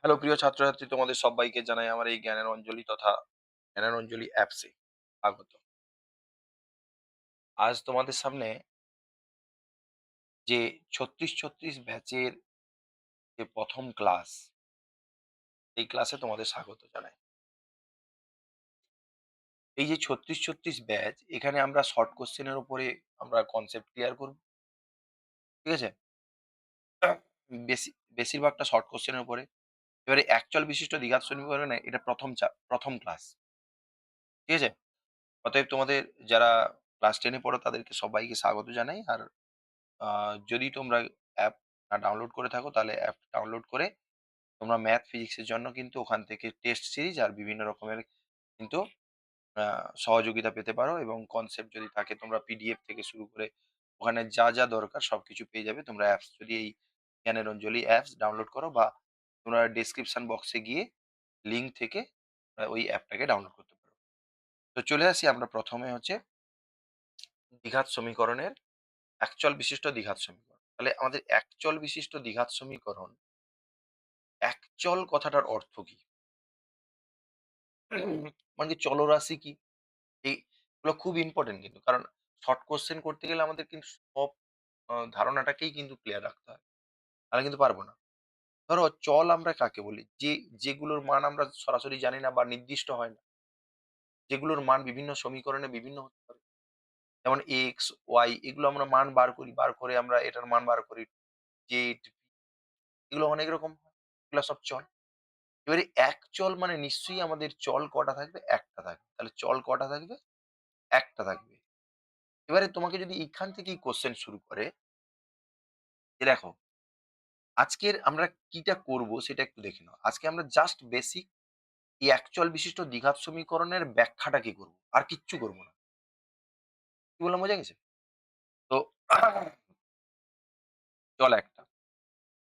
Hello প্রিয় ছাত্রছাত্রী, তোমাদের সবাইকে জানাই আমার এই জ্ঞানের অঞ্জলি তথা জ্ঞানের অঞ্জলি অ্যাপসে স্বাগত। আজ তোমাদের সামনে যে ৩৬-৩৬ ব্যাচের যে প্রথম ক্লাস, এই ক্লাসে তোমাদের স্বাগত জানাই। এই যে ৩৬-৩৬ ব্যাচ, এখানে আমরা শর্ট কোশ্চেনের উপরে আমরা কনসেপ্ট ক্লিয়ার করব। ঠিক আছে? বেশি বেশিরভাগটা শর্ট কোশ্চেনের উপরে। এবারে অ্যাকচুয়াল বিশিষ্ট দ্বিঘাত সমীকরণে এটা প্রথম ক্লাস। ঠিক আছে? অতএব তোমাদের যারা ক্লাস 10 এ পড়ো তাদেরকে সবাইকে স্বাগত জানাই। আর আ যদি তোমরা অ্যাপ না ডাউনলোড করে থাকো তাহলে অ্যাপ ডাউনলোড করে তোমরা ম্যাথ, ফিজিক্স এর জন্য কিন্তু ওখান থেকে টেস্ট সিরিজ আর বিভিন্ন রকমের কিন্তু আ সহযোগিতা পেতে পারো এবং কনসেপ্ট যদি থাকে তোমরা পিডিএফ থেকে শুরু করে ওখানে যা দরকার সবকিছু পেয়ে যাবে। তোমরা অ্যাপস যদি এই জ্ঞানের অঞ্জলি অ্যাপস ডাউনলোড করো বা তোমরা ডেসক্রিপশন বক্সে গিয়ে লিঙ্ক থেকে ওই অ্যাপটাকে ডাউনলোড করতে পারো। তো চলে আসি আমরা ১ম এ হচ্ছে দ্বিঘাত সমীকরণের একচল বিশিষ্ট দ্বিঘাত সমীকরণ। তাহলে আমাদের একচল বিশিষ্ট দ্বিঘাত সমীকরণ, একচল কথাটার অর্থ কি? মানে কি চলরাশি কি? এইগুলো খুব ইম্পোর্টেন্ট কিন্তু। কারণ শর্ট কোয়েশ্চেন করতে গেলে আমাদের কিন্তু সব ধারণাটাকেই কিন্তু ক্লিয়ার রাখতে হয়। নাহলে কিন্তু পারব না। ধরো চল আমরা কাকে বলি? যেগুলোর মান আমরা সরাসরি জানি না বা নির্দিষ্ট হয় না। যেগুলোর মান বিভিন্ন সমীকরণে বিভিন্ন হতে পারে। যেমন এক্স, ওয়াই এগুলো আমরা মান বার করি। বার করে আমরা এটার মান বার করি। জেড এগুলো অনেক রকম হয়। এগুলো সব চল। এবারে এক চল মানে নিশ্চয়ই আমাদের চল কটা থাকবে? একটা থাকবে। তাহলে চল কটা থাকবে? একটা থাকবে। এবারে তোমাকে যদি এখান থেকেই কোয়েশ্চেন শুরু করে যে দেখো, আজকের আমরা কিটা করব সেটা একটু দেখে নাও। আজকে আমরা জাস্ট বেসিক এই একচল বিশিষ্ট দ্বিঘাত সমীকরণের ব্যাখ্যাটা কি করব। আর কিচ্ছু করব না। কি বললাম বোঝা গেছে? তো চল একটা।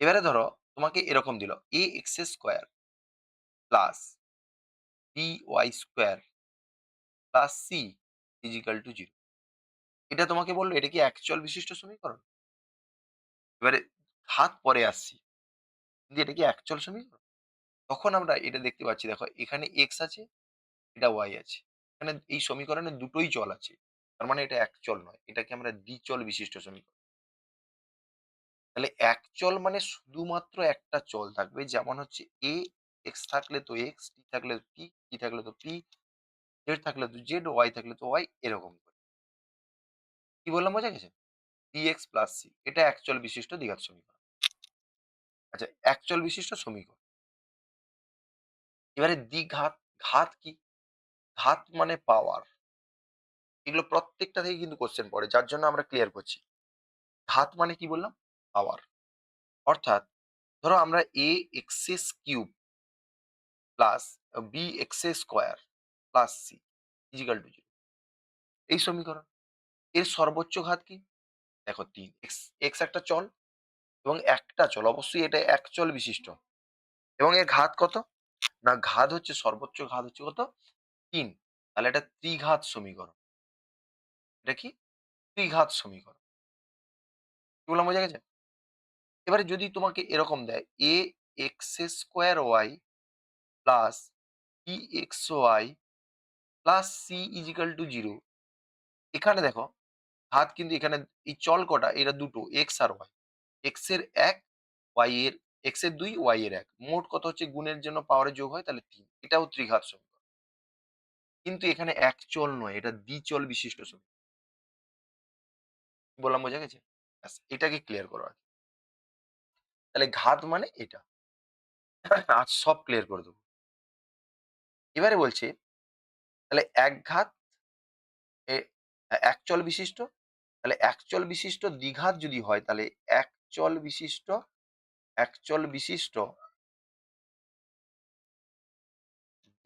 এবারে ধরো তোমাকে এরকম দিল ax² plus by² plus c = 0। এটা তোমাকে বলল এটা কি একচল বিশিষ্ট সমীকরণ? এবারে ঘাত পরে আসছি। কিন্তু এটা কি একচল সমীকরণ? তখন আমরা এটা দেখতে পাচ্ছি দেখো এখানে x আছে, এটা y আছে। এখানে এই সমীকরণে দুটোই চল আছে। তার মানে এটা একচল নয়। এটাকে আমরা দ্বিচল বিশিষ্ট সমীকরণ। তাহলে একচল মানে শুধুমাত্র একটা চল থাকবে। যেমন হচ্ছে x থাকলে তো x, t থাকলে তো t থাকলে তো t, z থাকলে তো z, y থাকলে তো y এরকম করে। কি বললাম বোঝা গেছে? dx প্লাস c এটা একচল বিশিষ্ট দ্বিঘাত সমীকরণ। আচ্ছা একচল বিশিষ্ট সমীকরণ। এবারে দ্বিঘাত, ঘাত কি? ঘাত মানে পাওয়ার। এগুলো প্রত্যেকটা থেকে কিন্তু কোয়েশ্চেন পড়ে। যার জন্য আমরা ক্লিয়ার করছি। ঘাত মানে কি বললাম? পাওয়ার। অর্থাৎ ধরো আমরা ax³ plus bx² plus c = 0 এই সমীকরণ। এর সর্বোচ্চ ঘাত কি? দেখো ৩ x একটা চল এবং একটা চল। অবশ্যই এটা একচল বিশিষ্ট। এবং এর ঘাত কত? না ঘাত হচ্ছে সর্বোচ্চ ঘাত হচ্ছে কত? ৩। তাহলে এটা ত্রিঘাত সমীকরণ। এটা কি? ত্রিঘাত সমীকরণ। কি বললাম বোঝা গেছে? এবারে যদি তোমাকে এরকম দেয় ax² plus bxy plus c = 0 এখানে দেখো ঘাত কিন্তু এখানে এই চল কটা? এরা দুটো x আর y। x এর ১, y এর x এর ২, y এর ১। মোট কত হচ্ছে গুণের জন্য পাওয়ারে যোগ হয় তাহলে ৩। এটাও ত্রিঘাত সমীকরণ। কিন্তু এখানে একচল নয়, এটা দ্বিচল বিশিষ্ট সমীকরণ। বললাম বোঝা গেছে? ব্যাস এটাকে ক্লিয়ার করো আগে। তাহলে ঘাত মানে এটা। আজ সব ক্লিয়ার করে দেব। এবারে বলছে তাহলে এক ঘাত এ একচল বিশিষ্ট, তাহলে একচল বিশিষ্ট দ্বিঘাত যদি হয় তাহলে একচল বিশিষ্ট একচল বিশিষ্ট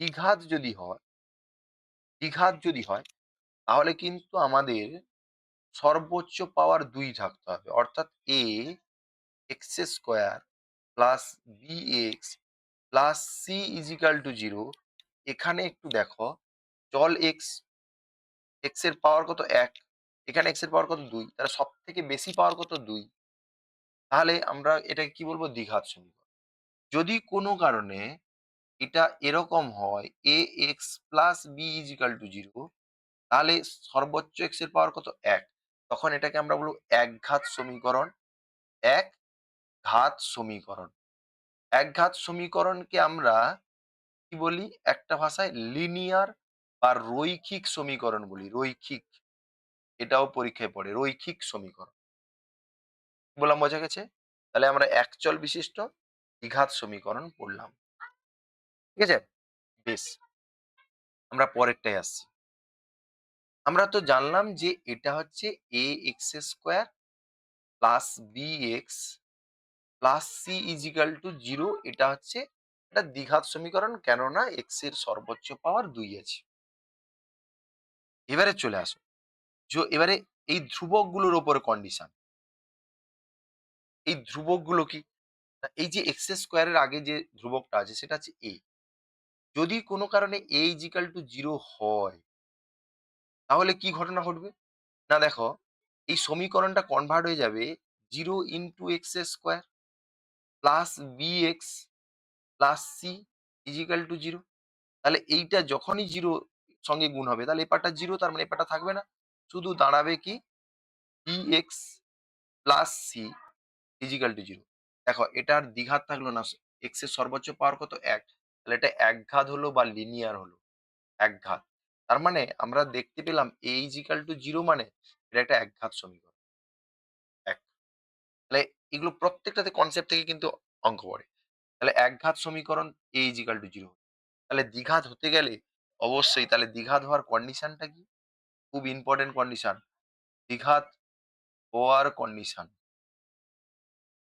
দ্বিঘাত যদি হয় দ্বিঘাত যদি হয় তাহলে কিন্তু আমাদের সর্বোচ্চ পাওয়ার ২ থাকতে হবে। অর্থাৎ ax² plus bx plus c = 0 এখানে একটু দেখো চল x এর পাওয়ার কত? ১ এখানে x এর পাওয়ার কত? ২ তাহলে সবথেকে বেশি পাওয়ার কত? ২ তাহলে আমরা এটাকে কি বলবো? দ্বিঘাত সমীকরণ। যদি কোনো কারণে এটা এরকম হয় ax plus b is equal to 0, তাহলে সর্বোচ্চ x এর পাওয়ার কত? 1। তখন এটাকে আমরা বলব একঘাত সমীকরণ। একঘাত সমীকরণ। একঘাত সমীকরণকে আমরা কি বলি? একটা ভাষায় লিনিয়ার বা রৈখিক সমীকরণ বলি। রৈখিক। এটাও পরীক্ষায় পড়ে। রৈখিক সমীকরণ। কি বললাম বোঝা গেছে? তাহলে আমরা একচল বিশিষ্ট দ্বিঘাত সমীকরণ পড়লাম। ঠিক আছে? বেশ। আমরা পরেরটায় আসছি। আমরা তো জানলাম যে এটা হচ্ছে ax square plus bx plus c is equal to 0। এটা হচ্ছে একটা দ্বিঘাত সমীকরণ, কেননা x এর সর্বোচ্চ পাওয়ার 2 আছে। এবারে চলে আসো। এবারে এই ধ্রুবকগুলোর উপর কন্ডিশন। এই ধ্রুবকগুলো কি? না, এই যে এক্স স্কোয়ারের আগে যে ধ্রুবকটা আছে সেটা হচ্ছে a। যদি কোনো কারণে a ইজ ইকাল টু 0 হয়, তাহলে কি ঘটনা ঘটবে? না দেখো, এই সমীকরণটা কনভার্ট হয়ে যাবে 0 into x square plus bx plus c is equal to 0। তাহলে এইটা যখনই 0 সঙ্গে গুণ হবে, তাহলে এপারটা 0, তার মানে এপারটা থাকবে না। শুধু দাঁড়াবে কি bx plus c is equal to 0। দেখো এটার দ্বিঘাত থাকলো না। এক্স এর সর্বোচ্চ পাওয়ার কত? 1। তাহলে এটা একঘাত হলো বা লিনিয়ার হলো। একঘাত। তার মানে আমরা দেখতে পেলাম a ইজ ইকাল টু 0 মানে এটা একটা একঘাত সমীকরণ। এক। তাহলে এগুলো প্রত্যেকটাতে কনসেপ্ট থেকে কিন্তু অঙ্ক পড়ে। তাহলে একঘাত সমীকরণ a ইজ ইকাল টু 0। তাহলে দ্বিঘাত হতে গেলে অবশ্যই তাহলে দ্বিঘাত হওয়ার কন্ডিশনটা কি? খুব ইম্পর্টেন্ট কন্ডিশন। দ্বিঘাত হওয়ার কন্ডিশন,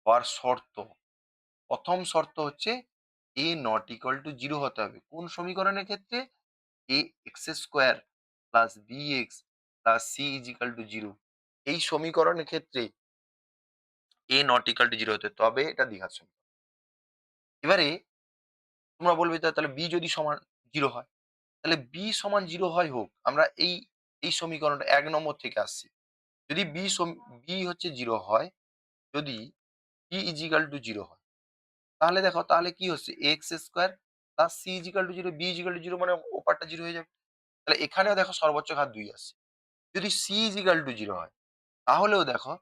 হওয়ার শর্ত। প্রথম শর্ত হচ্ছে a নট ইকুয়াল টু 0 হতে হবে। কোন সমীকরণের ক্ষেত্রে? a x square plus b x plus c is equal to 0। এই সমীকরণের ক্ষেত্রে a নট ইকুয়াল টু 0 হতে হবে, তবে এটা দ্বিঘাত সমীকরণ। এবারে তোমরা বলবে তাহলে b যদি সমান 0 হয়, তাহলে b সমান 0 হয় হোক। আমরা এই সমীকরণটা 1 নম্বর থেকে আসছি। যদি b হচ্ছে 0 হয়, যদি b ইজ ইকাল টু 0 হয়, তাহলে দেখো তাহলে কি হচ্ছে x square plus c is equal to 0। B is equal to 0 মানে ওপারটা 0 হয়ে যাবে। তাহলে এখানেও দেখো সর্বোচ্চ ঘাত 2 আসছে। যদি সি ইজ ইকাল টু 0 হয়, তাহলেও দেখো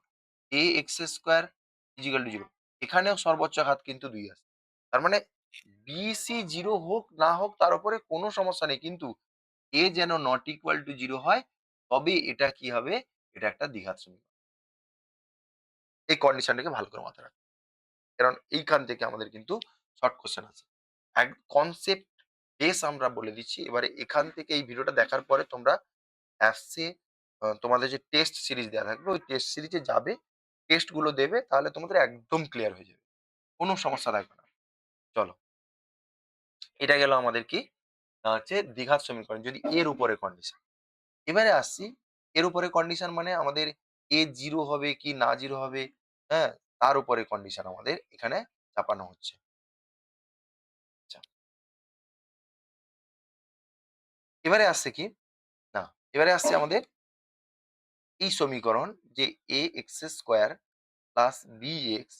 a x square is equal to 0। এখানেও সর্বোচ্চ ঘাত কিন্তু 2 আসছে। তার মানে বি সি 0 হোক না হোক তার উপরে কোনো সমস্যা নেই, কিন্তু এ যেন নট ইকুয়াল টু 0 হয়, তবে এটা কি হবে? এটা একটা দ্বিঘাত সমীকরণ। এই কন্ডিশনটাকে ভালো করে মাথায় রাখো, কারণ এইখান থেকে আমাদের কিন্তু শর্ট কোশ্চেন আছে। এক কনসেপ্ট বেস আমরা বলে দিচ্ছি। এবারে এখান থেকে এই ভিডিওটা দেখার পরে তোমরা অ্যাপসে তোমাদের যে টেস্ট সিরিজ দেওয়া থাকবে, ওই টেস্ট সিরিজে যাবে, টেস্ট গুলো দেবে, তাহলে তোমাদের একদম ক্লিয়ার হয়ে যাবে। কোনো সমস্যা থাকবে না। চলো, এটা গেল আমাদের কি? হচ্ছে দ্বিঘাত সমীকরণ যদি এর উপরে কন্ডিশন। এবারে আসছি, এর উপরে কন্ডিশন মানে আমাদের এ 0 হবে কি না 0 হবে, হ্যাঁ? তার উপরে কন্ডিশন আমাদের এখানে চাপানো হচ্ছে। আচ্ছা, এবারে আসছে কি? না, এবারে আসছে আমাদের এই সমীকরণ যে a x square plus b x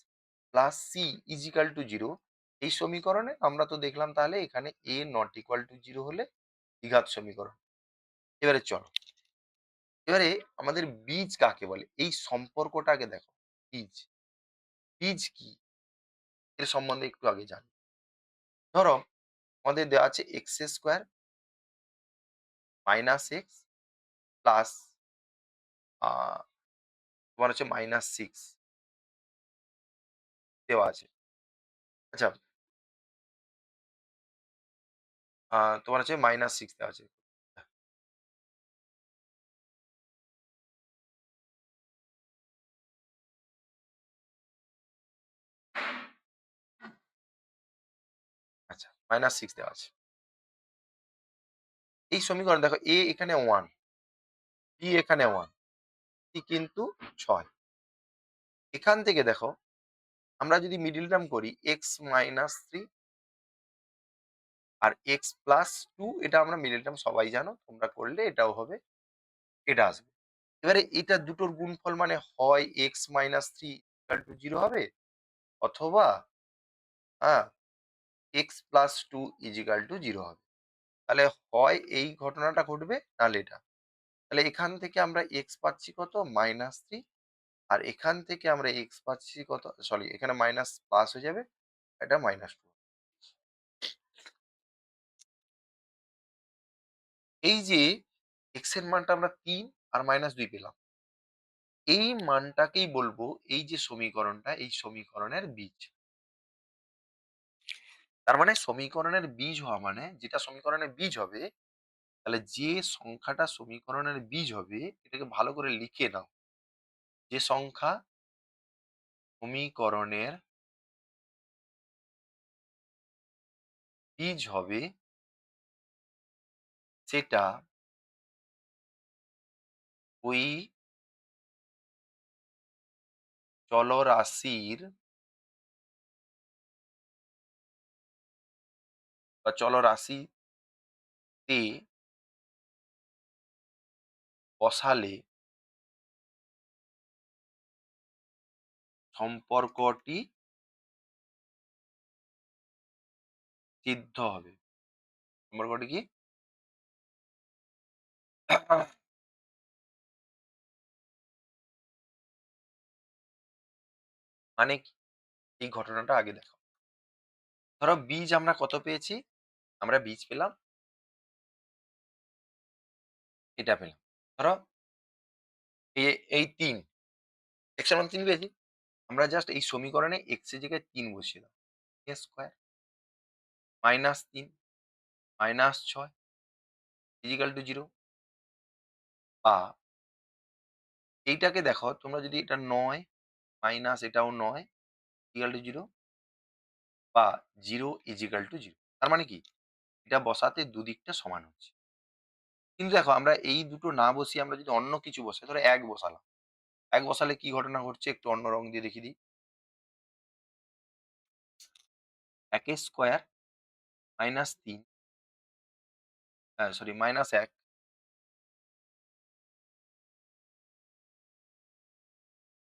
plus c is equal to 0। এই সমীকরণে আমরা তো দেখলাম তাহলে এখানে এ নট ইকুয়াল টু 0 হলে দ্বিঘাত সমীকরণ। এবারে চলো, এবারে আমাদের বীজ কাকে বলে এই সম্পর্কটাকে দেখো। বীজ, বীজ কি এর সম্বন্ধে একটু আগে জানি। ধরো আমাদের দেওয়া আছে x square minus x plus তোমার হচ্ছে -6 দেওয়া আছে। আচ্ছা, তোমার হচ্ছে -6 দেওয়া আছে। আচ্ছা, -6 দেওয়া আছে। এই সমীকরণ দেখো এ এখানে 1, বি এখানে 1, সি কিন্তু 6। এখান থেকে দেখো আমরা যদি মিডল টার্ম করি x-3 আর x+2, এটা আমরা মিডল টার্ম সবাই জানো, তোমরা করলে এটাও হবে, এটা আসবে। এবারে এটা দুটোর গুণফল মানে হয় x-3 = 0 হবে, অথবা হ্যাঁ x plus two is equal to zero হবে। তাহলে হয় এই ঘটনাটা ঘটবে নাহলে এটা। তাহলে এখান থেকে আমরা এক্স পাচ্ছি কত? Minus three. আর এখান থেকে আমরা এক্স পাচ্ছি কত? সরি, এখানে মাইনাস প্লাস হয়ে যাবে, এটা মাইনাস টু। এই যে এক্স এর মানটা আমরা তিন আর মাইনাস দুই পেলাম, এই মানটাকেই বলবো এই যে সমীকরণটা, এই সমীকরণের বীজ। তার মানে সমীকরণের বীজ হওয়া মানে, যেটা সমীকরণের বীজ হবে, তাহলে যে সংখ্যাটা সমীকরণের বীজ হবে এটাকে ভালো করে লিখে নাও। যে সংখ্যা সমীকরণের বীজ হবে সেটা ওই চলরাশির বা চলরাশিতে বসালে সম্পর্কটি সিদ্ধ হবে। সম্পর্কটি কি? মানে কি? এই ঘটনাটা আগে দেখো। ধরো বীজ আমরা কত পেয়েছি? আমরা বীজ পেলাম, এটা পেলাম। ধরো এই তিন, এক্স এর মান তিন পেয়েছি। আমরা জাস্ট এই সমীকরণে এক্স এর জায়গায় তিন বসিয়ে দাও। এ স্কোয়ার মাইনাস তিন মাইনাস ছয় ইজিক্যাল টু জিরো। বা এইটাকে দেখো, তোমরা যদি এটা নয় মাইনাস এটাও নয় ইজিক্যাল টু জিরো, বা জিরো ইজিক্যাল টু জিরো। তার মানে কি? এটা বসাতে দুদিকটা সমান হচ্ছে। কিন্তু দেখো আমরা এই দুটো না বসিয়ে আমরা যদি অন্য কিছু বসাই, ধরো এক বসালাম, এক বসালে কি ঘটনা ঘটছে একটু অন্য রং দিয়ে দেখিয়ে দিই। একের স্কোয়ার মাইনাস তিন, হ্যাঁ সরি মাইনাস এক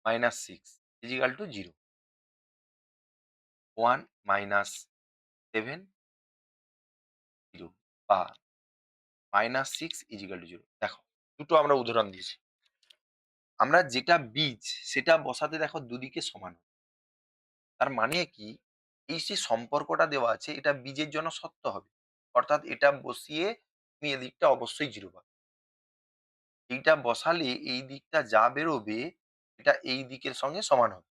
minus six equal to zero. One minus seven zero, বা minus six equal to zero. দেখো দুটো আমরা উদাহরণ দিয়েছি। আমরা যেটা বীজ সেটা বসাতে দেখো দুদিকে সমান। তার মানে কি? এই যে সম্পর্কটা দেওয়া আছে এটা বীজের জন্য সত্য হবে। অর্থাৎ এটা বসিয়ে তুমি এদিকটা অবশ্যই জিরো পাবে। এইটা বসালে এই দিকটা যা বেরোবে এটা এই দিকের সঙ্গে সমান হবে।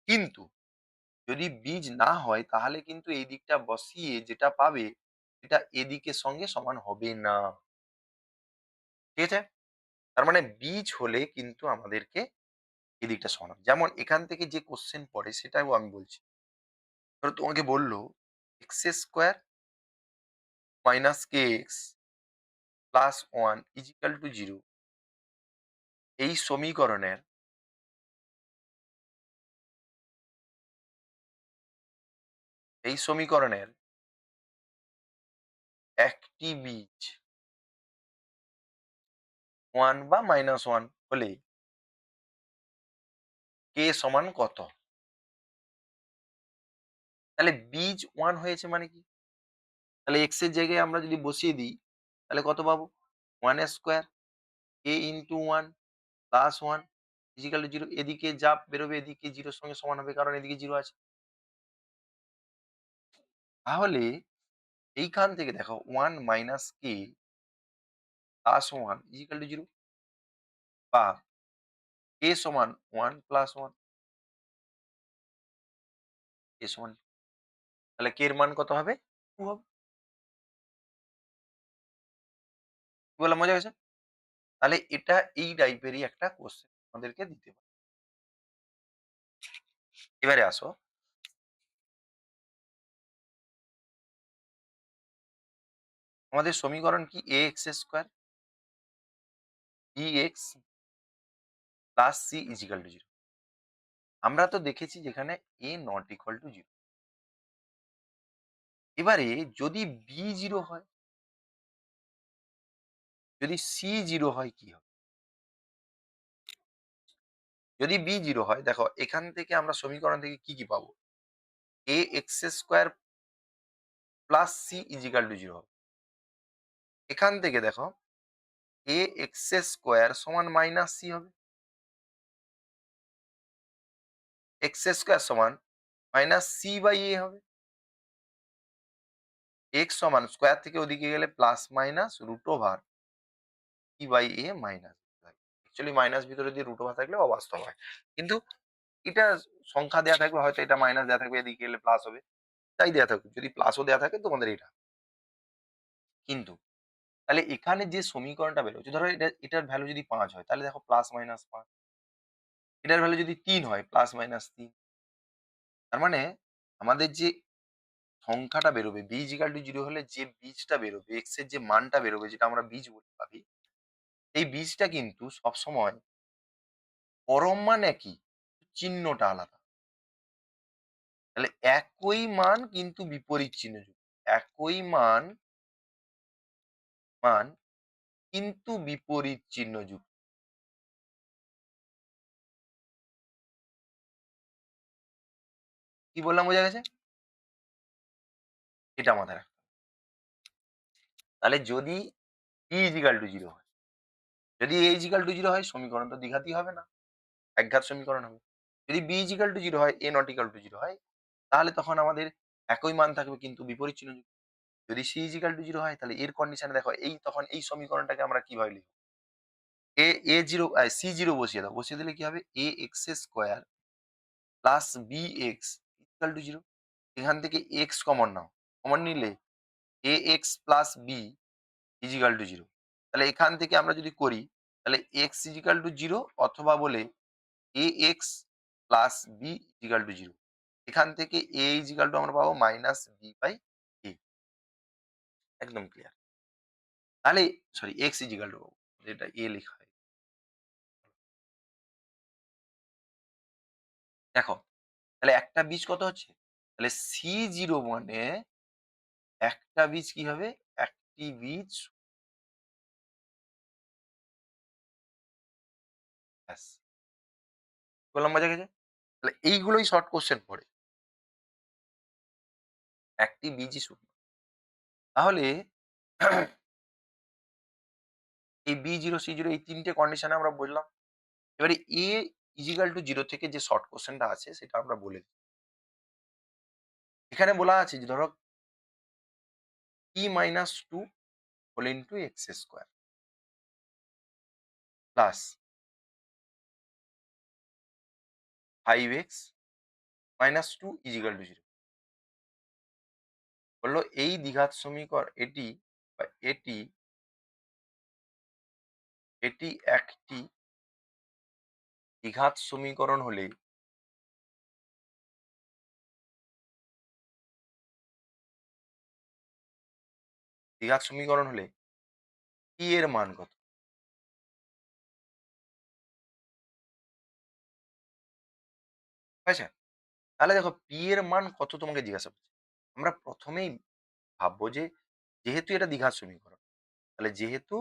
কিন্তু যদি বীজ না হয় তাহলে কিন্তু এই দিকটা বসিয়ে যেটা পাবে এটা এদিকের সঙ্গে সমান হবে না। ঠিক আছে? তার মানে বীজ হলে কিন্তু আমাদেরকে এদিকটা সমান হবে। যেমন এখান থেকে যে কোশ্চেন পড়ে সেটাও আমি বলছি। ধরো তোমাকে বলল x square minus k x plus one equal to zero. এই সমীকরণের এই সমীকরণের একটি বীজ ওয়ান বা মাইনাস ওয়ান হলে কে সমান কত? তাহলে বীজ ওয়ান হয়েছে মানে কি? তাহলে এক্স এর জায়গায় আমরা যদি বসিয়ে দিই তাহলে কত পাবো? One square a into one plus one equal to zero. এদিকে যা বেরোবে এদিকে জিরোর সঙ্গে সমান হবে, কারণ এদিকে জিরো আছে। তাহলে এইখান থেকে দেখো one minus k plus one equal to zero, বা কে সমান ওয়ান প্লাস ওয়ান কে সমান। তাহলে কে এর মান কত হবে? টু হবে। কি বললাম, মজা গেছে? তাহলে এটা এই টাইপেরই একটা কোশ্চেন আমাদেরকে দিতে পারে। এবারে আসো, আমাদের সমীকরণ কি? A x square b x plus c is equal to zero. আমরা তো দেখেছি যেখানে a not equal to zero. এবারে যদি বি জিরো হয়, যদি সি জিরো হয় কি হবে? যদি বি জিরো হয় দেখো এখান থেকে আমরা সমীকরণ থেকে কি কি পাবো? A x square plus c is equal to 0 হবে। এখান থেকে দেখো এ এক্স স্কোয়ার সমান মাইনাস সি হবে। এক্স স্কোয়ার সমান মাইনাস সি বাই এ হবে। এক্স সমান স্কোয়ার থেকে ওদিকে গেলে plus minus root over c by a minus. Actually minus ভিতরে দিয়ে রুট ওভার থাকলে অবাস্তব হয়। কিন্তু এটা সংখ্যা দেয়া থাকবে, হয়তো এটা মাইনাস দেয়া থাকবে, এদিকে গেলে প্লাস হবে। তাই দেয়া থাকুক। যদি প্লাসও দেয়া থাকে তোমাদের এটা। কিন্তু তাহলে এখানে যে সমীকরণটা বেরোচ্ছে, ধরো এটার ভ্যালু যদি ৫ হয়, তাহলে দেখো প্লাস মাইনাস ৫। এটার ভ্যালু যদি ৩ হয়, প্লাস মাইনাস ৩। তার মানে আমাদের যে সংখ্যাটা বেরোবে b ইজিক্যাল টু 0 হলে যে বীজটা বেরোবে, x এর যে মানটা বেরোবে, যেটা আমরা বীজ বলতে পারি, এই বীজটা কিন্তু সবসময় পরম মান একই, চিহ্নটা আলাদা। তাহলে একই মান কিন্তু বিপরীত চিহ্নযুক্ত। একই মান কিন্তু বিপরীত চিহ্নযুক্ত। কি বললাম, বোঝা গেছে? এটা মাথায় রাখতে হবে। তাহলে যদি b ইজিক্যাল টু 0 হয়, যদি a ইজিক্যাল টু 0 হয়, সমীকরণ তো দ্বিঘাতই হবে না, একঘাত সমীকরণ হবে। যদি b ইজিক্যাল টু 0 হয়, a নট ইকুয়াল টু 0 হয়, তাহলে তখন আমাদের একই মান থাকবে কিন্তু বিপরীত চিহ্নযুক্ত। যদি c ইজিক্যাল টু 0 হয়, তাহলে এর কন্ডিশনে দেখো, তখন এই সমীকরণটাকে আমরা কিভাবে লিখব? c0 বসিয়ে দাও। বসিয়ে দিলে কি হবে? a x square plus b x equal to 0। এখান থেকে x কমন নাও। কমন নিলে a x plus b is equal to 0। তাহলে এখান থেকে আমরা যদি করি, তাহলে x ইজিক্যাল টু 0, অথবা বলে a x plus b is equal to 0। এখান থেকে a ইজিক্যাল টু আমরা পাবো মাইনাস বি বাই এ। একদম ক্লিয়ার। তাহলে সরি, x ইজিক্যাল টু পাবো, যেটা a লেখা হয়। দেখো, তাহলে একটা বীজ কত হচ্ছে? তাহলে C0 মানে একটা বীজ কি হবে? একটি বীজ, ব্যাস। বললাম, বোঝা গেছে? তাহলে এইগুলোই শর্ট কোশ্চেন পড়ে। একটি বীজই শূন্য। তাহলে এই B0, C0 এই ৩ টে কন্ডিশনে আমরা বুঝলাম। এবারে A ইজিক্যাল টু 0 থেকে যে শর্ট কোশ্চেনটা আছে সেটা আমরা বলে দিই। এখানে বলা আছে যে ধরো p-2 whole into x square plus 5x minus 2 is equal to 0। বললো এই দ্বিঘাত সমীকরণ এটি বা এটি একটি দ্বিঘাত সমীকরণ হলে p এর মান কত? ঠিক আছে? তাহলে দেখো p এর মান কত তোমাকে জিজ্ঞাসা করছে। আমরা প্রথমেই ভাববো যে যেহেতু এটা দ্বিঘাত সমীকরণ, তাহলে যেহেতু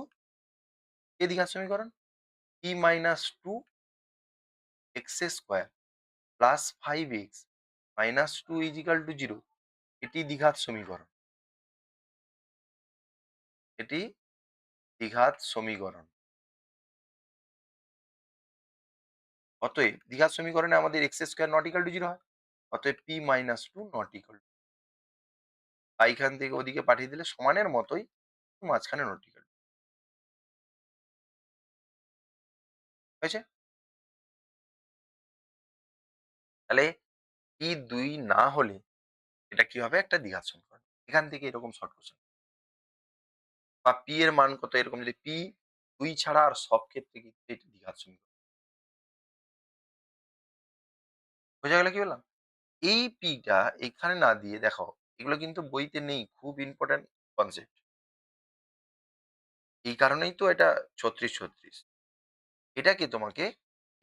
এ দ্বিঘাত সমীকরণ, p-2 x square plus 5x minus 2 is equal to 0, এটি দ্বিঘাত সমীকরণ। এটি দ্বিঘাত সমীকরণ। অতএব দ্বিঘাত সমীকরণে আমাদের x square not equal to 0 হয়। অতএব p-2 নট ইকুয়াল টু, এখান থেকে ওদিকে পাঠিয়ে দিলে সমানের মতোই, মাঝখানে নট ইকুয়াল টু হয়েছে। তাহলে p2 না হলে এটা কি হবে? একটা দ্বিঘাত সমীকরণ। এখান থেকে এরকম শর্ট কোশ্চেন, বা p এর মান কত, এরকম যদি p2 ছাড়া আর সব ক্ষেত্রে কিন্তু এটি দ্বিঘাত সমীকরণ। বোঝা গেল কি বললাম? এই পিটা এখানে না দিয়ে দেখো, এগুলো কিন্তু বইতে নেই, খুব ইম্পর্টেন্ট কনসেপ্ট। এই কারণেই তো এটা 36-36। এটাকে তোমাকে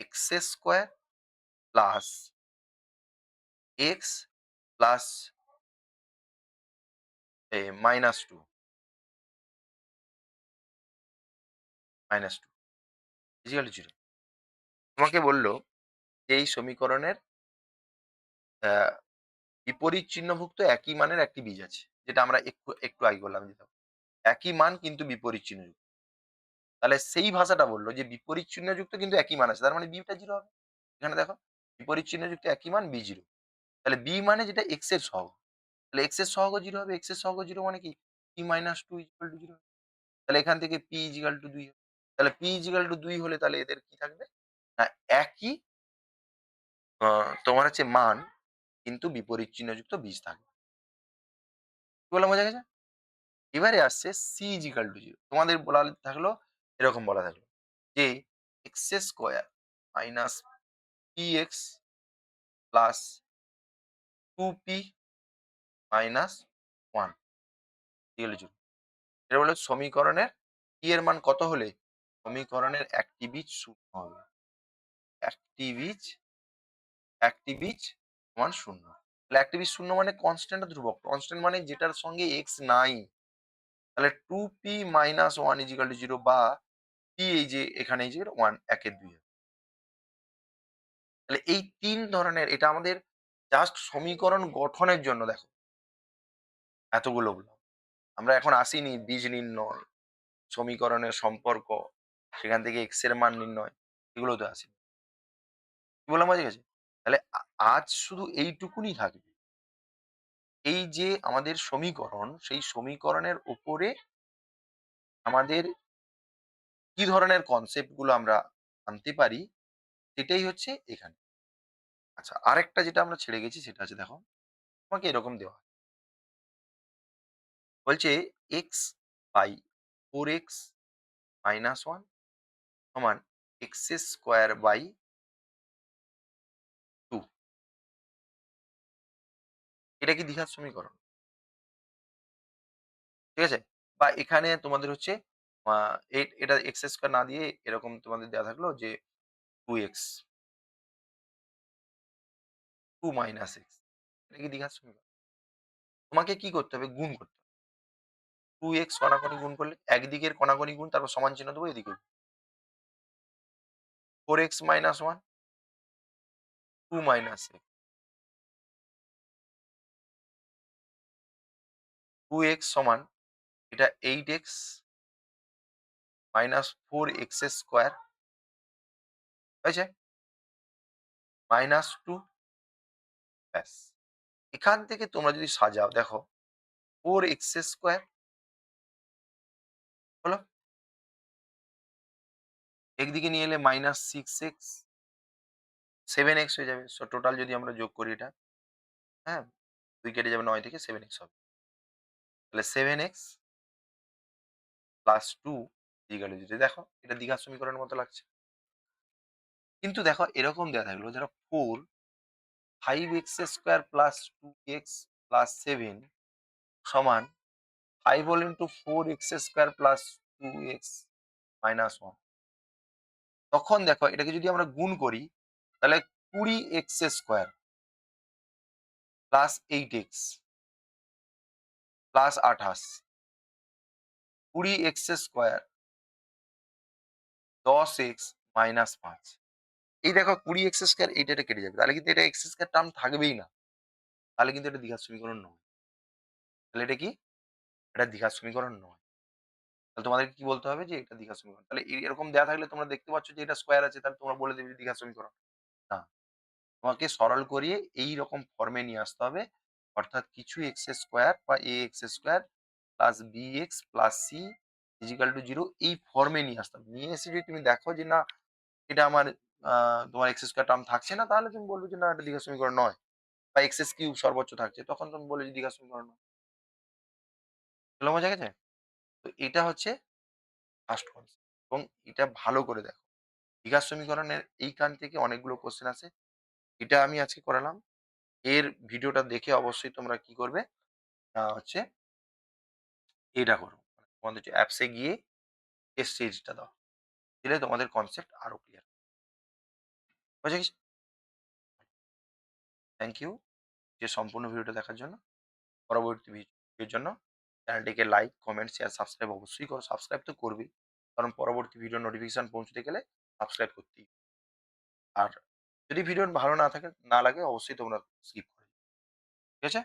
x square plus x plus -2 -2 is equal to 0। তোমাকে বলল যে এই সমীকরণের বিপরীত চিহ্নভুক্ত একই মানের একটি বীজ আছে। যেটা আমরা একটু একটু আগে বললাম যে দেখো, একই মান কিন্তু বিপরীত চিহ্নযুক্ত। তাহলে সেই ভাষাটা বলল যে বিপরীত চিহ্নযুক্ত কিন্তু একই মান আছে। তার মানে বিটা 0 হবে। এখানে দেখো বিপরীত চিহ্নযুক্ত একই মান b 0। তাহলে b মানে যেটা x এর সহগ। তাহলে x এর সহগও 0 হবে। x এর সহগ 0 মানে কি? p - 2 = 0। তাহলে এখান থেকে p = 2 হবে। তাহলে p = 2 হলে তাহলে এদের কি থাকবে? না একই আ তোমার হচ্ছে মান কিন্তু বিপরীত চিহ্নযুক্ত বীজ থাকবে। কি বললাম বোঝা গেছে? এবারে আসছে c = 0। তোমাদের বলা থাকলো এরকম বলা থাকলো যে x² - px + 2p - 1 = 0। এটা হলো সমীকরণের p এর মান কত হলে সমীকরণের একটি বীজ শূন্য হবে। একটি বীজ একটি বীজ সমান 0। তাহলে একটি বীজ 0 মানে কনস্ট্যান্ট না ধ্রুবক? কনস্ট্যান্ট মানে যেটার সঙ্গে x নাই। তাহলে 2p - 1 = 0 বা p এই যে এখানে এই যে 1 একের 2 হবে। তাহলে এই ৩ ধরনের এটা আমাদের জাস্ট সমীকরণ গঠনের জন্য দেখো এতগুলো বললাম। আমরা এখন আসিনি বীজ নির্ণয়, সমীকরণের সম্পর্ক, সেখান থেকে x এর মান নির্ণয়, এগুলোতে আসিনি। কি বললাম বোঝা গেছে? তাহলে আজ শুধু এইটুকুনি থাকবে। এই যে আমাদের সমীকরণ, সেই সমীকরণের উপরে আমাদের কি ধরনের কনসেপ্ট গুলো আমরা আনতে পারি, সেটাই হচ্ছে এখানে। আচ্ছা, আরেকটা যেটা আমরা ছেড়ে গেছি সেটা হচ্ছে দেখো, তোমাকে এরকম দেওয়া হয়। বলছে x/4x - 1 সমান x² / 2। এটা কি দ্বিঘাত সমীকরণ? ঠিক আছে? বা এখানে তোমাদের হচ্ছে আ এটা x² না দিয়ে এরকম তোমাদের দেয়া থাকলো যে 2x, 2 - x। এটা কি দ্বিঘাত সমীকরণ? তোমাকে কি করতে হবে? গুণ করতে হবে। 2x কড়াকড়ি গুণ করলে একদিকের কড়াকড়ি গুণ তারপর সমান চিহ্ন দেবো এদিকে। 4x - 1 2 - x, 2x সমান এটা 8x - 4x² হয়েছে? -2 ব্যাস। এখান থেকে তোমরা যদি সাজাও দেখো 4x² হলো। একদিকে নিয়ে এলে -6x, 7x হয়ে যাবে। সো টোটাল যদি আমরা যোগ করি এটা, হ্যাঁ? 2 কেটে যাবে 9 থেকে 7x হবে। তাহলে 7x + 2 = 0। দেখো এটা দ্বিঘাত সমীকরণের মতো লাগছে। কিন্তু দেখো এরকম দেয়া থাকলো যারা 4 5x² + 2x + 7 সমান 5 হোল ইন্টু 4x² + 2x - 1। তখন দেখো এটাকে যদি আমরা গুণ করি তাহলে 20x² + 8x + 28, 20x² 10x - 5। এই দেখো 20x² এটা কেটে যাবে। তাহলে কিন্তু এটা x² টার্ম থাকবেই না। তাহলে কিন্তু এটা দ্বিঘাত সমীকরণ নয়। তাহলে এটা কি? এটা দ্বিঘাত সমীকরণ নয়। তাহলে তোমাদেরকে কি বলতে হবে যে এটা দ্বিঘাত সমীকরণ। তাহলে এরকম দেয়া থাকলে তোমরা দেখতে পাচ্ছ যে এটা স্কয়ার আছে তাহলে তোমরা বলে দেবে যে দ্বিঘাত সমীকরণ। না, তোমাকে সরল করিয়ে এইরকম ফর্মে নিয়ে আসতে হবে। অর্থাৎ কিছু x² বা ax² plus bx plus c = 0 এই ফর্মে নিয়ে আসতে হবে। নিয়ে এসে যদি তুমি দেখো যে না এটা আমার তোমার x² টার্ম থাকছে না তাহলে তুমি বলবে যে না এটা দ্বিঘাত সমীকরণ নয়। বা x³ সর্বোচ্চ থাকছে তখন তুমি বলবে যে দ্বিঘাত সমীকরণ নয়। এগুলো বোঝা গেছে? তো এটা হচ্ছে ফার্স্ট কনসেপ্ট এবং এটা ভালো করে দেখো। দ্বিঘাত সমীকরণের এইখান থেকে অনেকগুলো কোয়েশ্চেন আসে। এটা আমি আজকে করালাম। এর ভিডিওটা দেখে অবশ্যই তোমরা কি করবে? হচ্ছে এটা করো। তোমাদের যে অ্যাপস এ গিয়ে টেস্ট সিরিজটা দাও। দিলে তোমাদের কনসেপ্ট আরো ক্লিয়ার। বুঝে গেছে? থ্যাংক ইউ যে সম্পূর্ণ ভিডিওটা দেখার জন্য। পরবর্তী ভিডিওর জন্য চ্যানেলটিকে লাইক, কমেন্ট, শেয়ার, সাবস্ক্রাইব অবশ্যই করো। সাবস্ক্রাইব তো করবেই। কারণ পরবর্তী ভিডিও নোটিফিকেশন পৌঁছতে গেলে সাবস্ক্রাইব করতেই হবে। আর যদি ভিডিও ভালো না লাগে অবশ্যই তোমরা স্কিপ করে দিও। ঠিক আছে?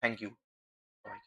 Thank you. সবাইকে।